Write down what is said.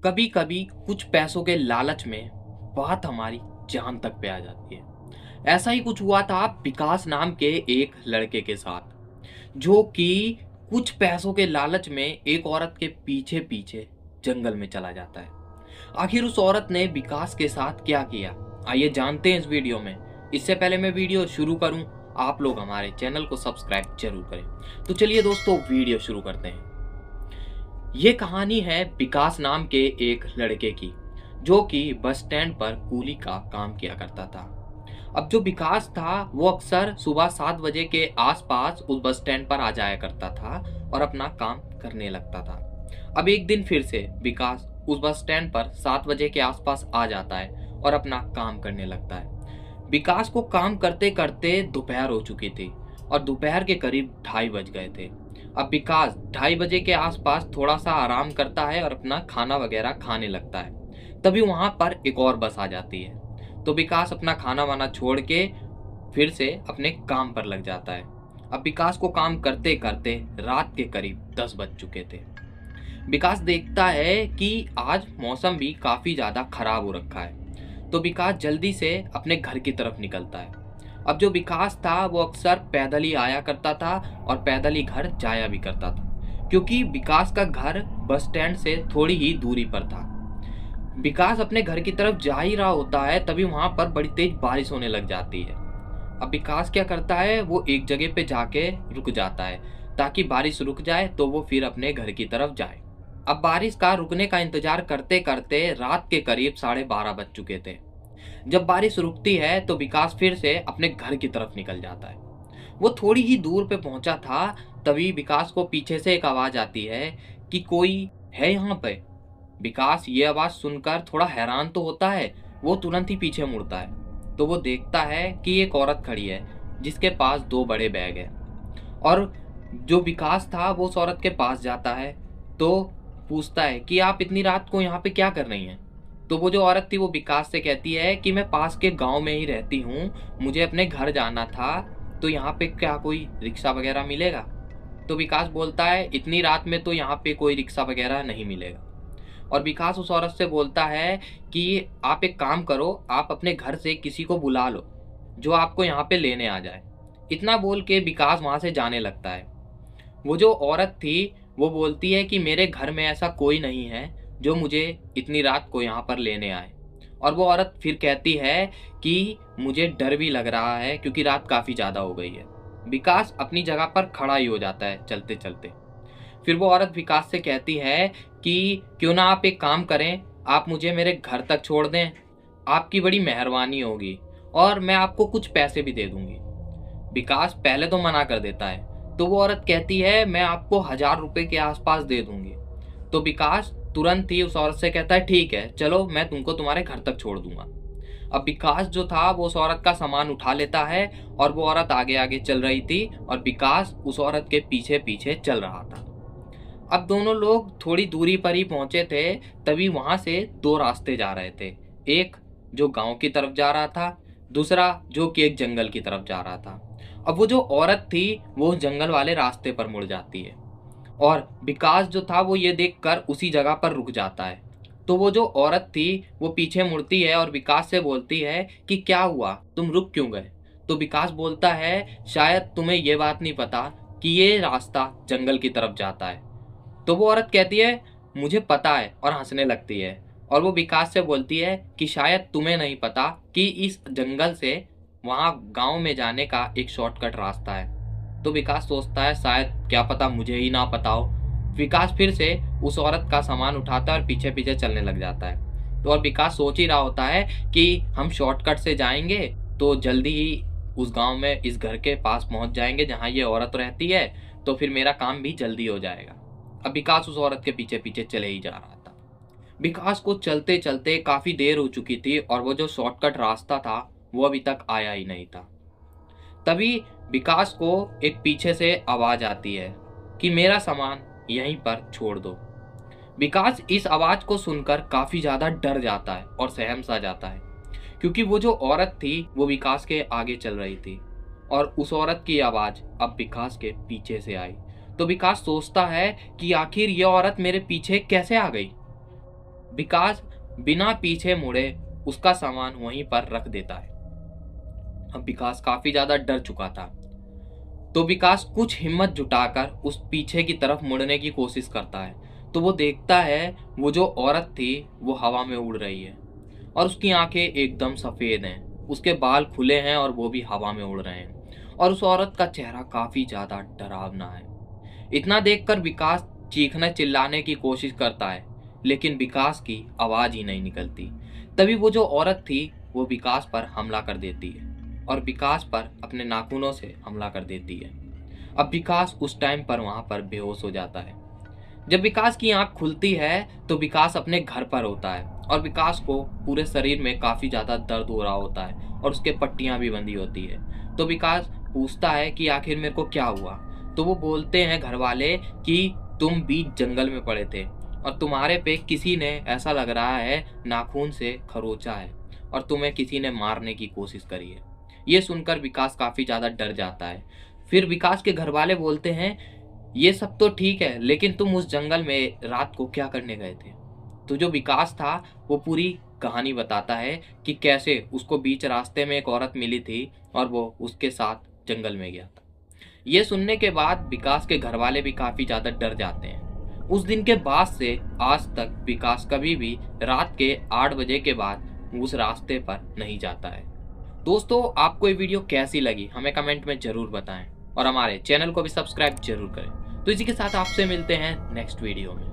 कभी कभी कुछ पैसों के लालच में बात हमारी जान तक पे आ जाती है। ऐसा ही कुछ हुआ था विकास नाम के एक लड़के के साथ, जो कि कुछ पैसों के लालच में एक औरत के पीछे पीछे जंगल में चला जाता है। आखिर उस औरत ने विकास के साथ क्या किया, आइए जानते हैं इस वीडियो में। इससे पहले मैं वीडियो शुरू करूं, आप लोग हमारे चैनल को सब्सक्राइब जरूर करें। तो चलिए दोस्तों, वीडियो शुरू करते हैं। ये कहानी है विकास नाम के एक लड़के की, जो कि बस स्टैंड पर कूली का काम किया करता था। अब जो विकास था वो अक्सर सुबह 7 बजे के आसपास उस बस स्टैंड पर आ जाया करता था और अपना काम करने लगता था। अब एक दिन फिर से विकास उस बस स्टैंड पर 7 बजे के आसपास आ जाता है और अपना काम करने लगता है। विकास को काम करते करते दोपहर हो चुकी थी और दोपहर के करीब 2:30 बज गए थे। अब विकास 2:30 बजे के आसपास थोड़ा सा आराम करता है और अपना खाना वगैरह खाने लगता है। तभी वहां पर एक और बस आ जाती है, तो विकास अपना खाना वाना छोड़ के फिर से अपने काम पर लग जाता है। अब विकास को काम करते करते रात के करीब 10 बज चुके थे। विकास देखता है कि आज मौसम भी काफी ज्यादा खराब हो रखा है, तो विकास जल्दी से अपने घर की तरफ निकलता है। अब जो विकास था वो अक्सर पैदल ही आया करता था और पैदल ही घर जाया भी करता था, क्योंकि विकास का घर बस स्टैंड से थोड़ी ही दूरी पर था। विकास अपने घर की तरफ जा ही रहा होता है, तभी वहां पर बड़ी तेज बारिश होने लग जाती है। अब विकास क्या करता है, वो एक जगह पे जाके रुक जाता है ताकि बारिश रुक जाए तो वो फिर अपने घर की तरफ जाए। अब बारिश का रुकने का इंतजार करते करते रात के करीब 12:30 बज चुके थे। जब बारिश रुकती है तो विकास फिर से अपने घर की तरफ निकल जाता है। वो थोड़ी ही दूर पे पहुंचा था, तभी विकास को पीछे से एक आवाज आती है कि कोई है यहाँ पे। विकास ये आवाज सुनकर थोड़ा हैरान तो होता है, वो तुरंत ही पीछे मुड़ता है तो वो देखता है कि एक औरत खड़ी है जिसके पास 2 बड़े बैग है। और जो विकास था वो उस औरत के पास जाता है तो पूछता है कि आप इतनी रात को यहाँ पे क्या कर रही हैं। तो वो जो औरत थी वो विकास से कहती है कि मैं पास के गांव में ही रहती हूँ, मुझे अपने घर जाना था, तो यहाँ पे क्या कोई रिक्शा वगैरह मिलेगा। तो विकास बोलता है इतनी रात में तो यहाँ पे कोई रिक्शा वगैरह नहीं मिलेगा। और विकास उस औरत से बोलता है कि आप एक काम करो, आप अपने घर से किसी को बुला लो जो आपको यहाँ पे लेने आ जाए। इतना बोल के विकास वहां से जाने लगता है। वो जो औरत थी वो बोलती है कि मेरे घर में ऐसा कोई नहीं है जो मुझे इतनी रात को यहाँ पर लेने आए। और वो औरत फिर कहती है कि मुझे डर भी लग रहा है क्योंकि रात काफी ज्यादा हो गई है। विकास अपनी जगह पर खड़ा ही हो जाता है चलते चलते। फिर वो औरत विकास से कहती है कि क्यों ना आप एक काम करें, आप मुझे मेरे घर तक छोड़ दें, आपकी बड़ी मेहरबानी होगी और मैं आपको कुछ पैसे भी दे दूंगी। विकास पहले तो मना कर देता है, तो वो औरत कहती है मैं आपको 1000 रुपए के आसपास दे दूंगी। तो विकास तुरंत ही उस औरत से कहता है ठीक है चलो, मैं तुमको तुम्हारे घर तक छोड़ दूंगा। अब विकास जो था वो उस औरत का सामान उठा लेता है और वो औरत आगे आगे चल रही थी और विकास उस औरत के पीछे पीछे चल रहा था। अब दोनों लोग थोड़ी दूरी पर ही पहुंचे थे, तभी वहां से 2 रास्ते जा रहे थे। एक जो गांव की तरफ जा रहा था, दूसरा जो कि एक जंगल की तरफ जा रहा था। अब वो जो औरत थी वो उस जंगल वाले रास्ते पर मुड़ जाती है और विकास जो था वो ये देखकर उसी जगह पर रुक जाता है। तो वो जो औरत थी वो पीछे मुड़ती है और विकास से बोलती है कि क्या हुआ, तुम रुक क्यों गए। तो विकास बोलता है शायद तुम्हें ये बात नहीं पता कि ये रास्ता जंगल की तरफ जाता है। तो वो औरत कहती है मुझे पता है और हंसने लगती है। और वो विकास से बोलती है कि शायद तुम्हें नहीं पता कि इस जंगल से वहां गांव में जाने का एक शॉर्टकट रास्ता है। तो विकास सोचता है शायद क्या पता मुझे ही ना पता हो। विकास फिर से उस औरत का सामान उठाता है और पीछे पीछे चलने लग जाता है। तो और विकास सोच ही रहा होता है कि हम शॉर्टकट से जाएंगे तो जल्दी ही उस गांव में इस घर के पास पहुंच जाएंगे जहां ये औरत रहती है, तो फिर मेरा काम भी जल्दी हो जाएगा। अब विकास उस औरत के पीछे पीछे चले ही जा रहा था। विकास को चलते चलते काफी देर हो चुकी थी और वो जो शॉर्टकट रास्ता था वो अभी तक आया ही नहीं था। तभी विकास को एक पीछे से आवाज आती है कि मेरा सामान यहीं पर छोड़ दो। विकास इस आवाज को सुनकर काफी ज्यादा डर जाता है और सहम सा जाता है, क्योंकि वो जो औरत थी वो विकास के आगे चल रही थी और उस औरत की आवाज अब विकास के पीछे से आई। तो विकास सोचता है कि आखिर यह औरत मेरे पीछे कैसे आ गई। विकास बिना पीछे मुड़े उसका सामान वहीं पर रख देता है। अब विकास काफी ज्यादा डर चुका था, तो विकास कुछ हिम्मत जुटाकर उस पीछे की तरफ मुड़ने की कोशिश करता है। तो वो देखता है वो जो औरत थी वो हवा में उड़ रही है और उसकी आंखें एकदम सफेद हैं, उसके बाल खुले हैं और वो भी हवा में उड़ रहे हैं और उस औरत का चेहरा काफी ज्यादा डरावना है। इतना देखकर विकास चीखने चिल्लाने की कोशिश करता है, लेकिन विकास की आवाज ही नहीं निकलती। तभी वो जो औरत थी वो विकास पर हमला कर देती है और विकास पर अपने नाखूनों से हमला कर देती है। अब विकास उस टाइम पर वहां पर बेहोश हो जाता है। जब विकास की आंख खुलती है तो विकास अपने घर पर होता है और विकास को पूरे शरीर में काफी ज्यादा दर्द हो रहा होता है और उसके पट्टियां भी बंधी होती है। तो विकास पूछता है कि आखिर मेरे को क्या हुआ। तो वो बोलते हैं घर वाले कि तुम बीच जंगल में पड़े थे और तुम्हारे पे किसी ने, ऐसा लग रहा है, नाखून से खरोचा है और तुम्हें किसी ने मारने की कोशिश करी है। ये सुनकर विकास काफी ज्यादा डर जाता है। फिर विकास के घर वाले बोलते हैं ये सब तो ठीक है, लेकिन तुम उस जंगल में रात को क्या करने गए थे। तो जो विकास था वो पूरी कहानी बताता है कि कैसे उसको बीच रास्ते में एक औरत मिली थी और वो उसके साथ जंगल में गया था। ये सुनने के बाद विकास के घर वाले भी काफी ज्यादा डर जाते हैं। उस दिन के बाद से आज तक विकास कभी भी रात के 8 बजे के बाद उस रास्ते पर नहीं जाता है। दोस्तों, आपको ये वीडियो कैसी लगी हमें कमेंट में जरूर बताएं और हमारे चैनल को भी सब्सक्राइब जरूर करें। तो इसी के साथ आपसे मिलते हैं नेक्स्ट वीडियो में।